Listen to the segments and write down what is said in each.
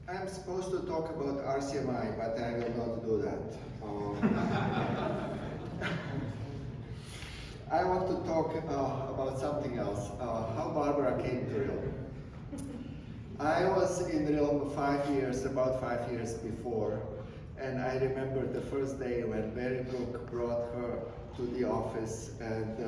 I'm supposed to talk about RCMI, but I will not do that. I want to talk about something else, how Barbara came to Realm. I was in Realm about 5 years before, and I remember the first day when Barry Brook brought her to the office, and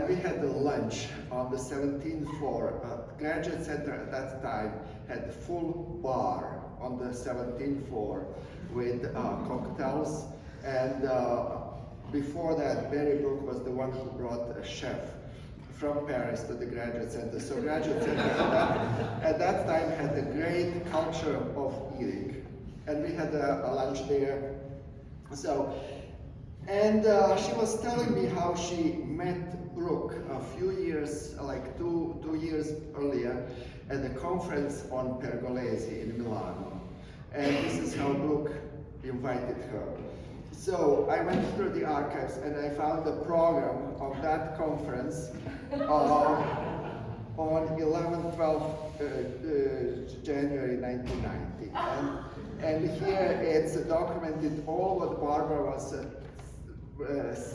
we had a lunch on the 17th floor. Graduate Center at that time had a full bar on the 17th floor with cocktails, and before that, Barry Brook was the one who brought a chef from Paris to the Graduate Center. So Graduate Center at that time had a great culture of eating, and we had a lunch there. So, and she was telling me how she met Brooke a few years, like two years earlier, at a conference on pergolesi in Milano. And this is how Brooke invited her. So I went through the archives and I found the program of that conference on 11-12 January 1990. And here it's documented all what Barbara was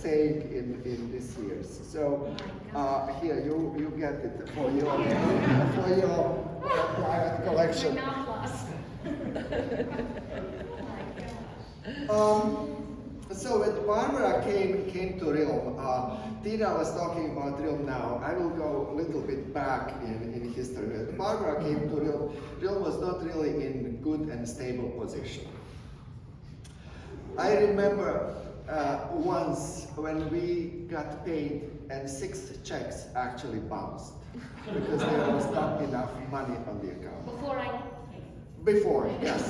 saying in these years. So here you get it for your private collection. So when Barbara came to Realm, Tina was talking about Realm now. I will go a little bit back in history. When Barbara came to Realm, Realm was not really in good and stable position. I remember once when we got paid and 6 checks actually bounced because there was not enough money on the account. Before, yes.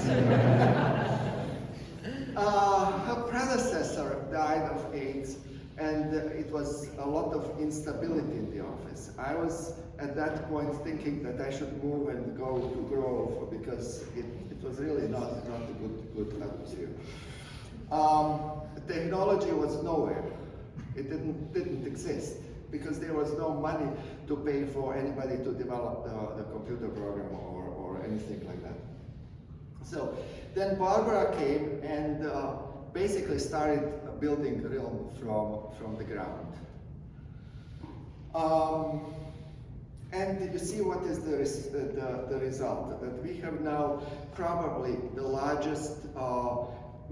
Her predecessor died of AIDS, and it was a lot of instability in the office. I was at that point thinking that I should move and go to Grove because it was really not a good atmosphere. Technology was nowhere. It didn't exist because there was no money to pay for anybody to develop the computer program or anything like that. So then Barbara came and basically started building Realm from the ground. And you see what is the result? That we have now probably the largest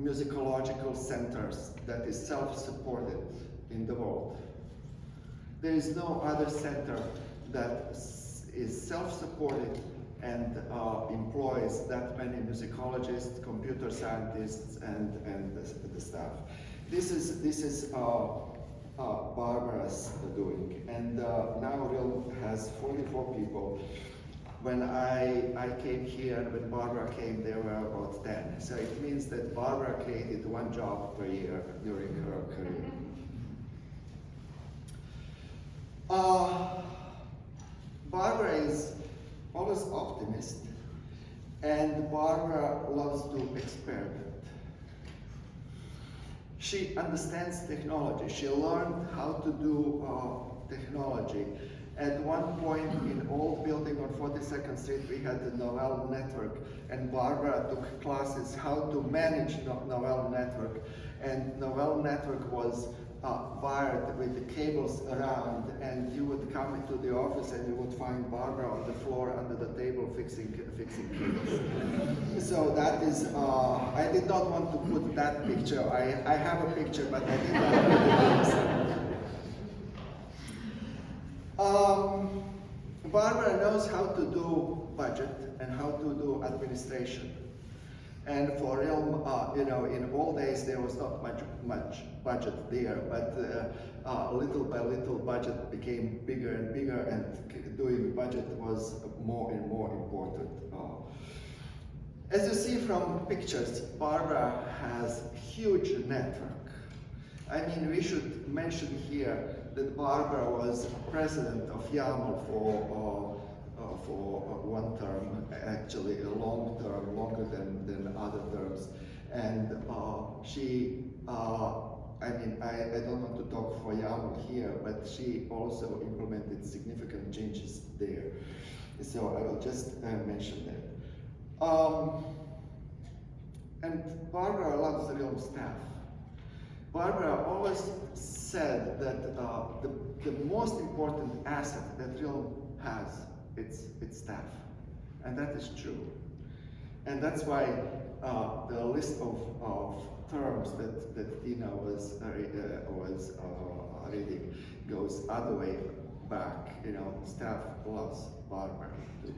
musicological centers that is self-supported in the world. There is no other center that is self-supported and employs that many musicologists, computer scientists, and the staff. This is Barbara's doing, and now Realm has 44 people. When I came here, when Barbara came, there were about 10. So it means that Barbara created 1 job per year during her career. Barbara is always optimist, and Barbara loves to experiment. She understands technology. She learned how to do technology. At one point in old building on 42nd Street, we had the Novell network, and Barbara took classes how to manage Novell network. And Novell network was wired with the cables around, and you would come into the office and you would find Barbara on the floor under the table fixing cables. So that is, I did not want to put that picture. I have a picture, but I did not put it. Barbara knows how to do budget and how to do administration. And for Realm, in old days there was not much budget there, but little by little budget became bigger and bigger, and doing budget was more and more important. As you see from pictures, Barbara has huge network. I mean, we should mention here that Barbara was president of YAML for 1 term, actually a long term, longer than other terms. And she, I don't want to talk for YAML here, but she also implemented significant changes there. So I will just mention that. And Barbara loves the Realm staff. Barbara always said that the most important asset that Realm has, it's staff. And that is true. And that's why the list of terms that Tina was reading goes other way back. You know, staff loves Barbara too.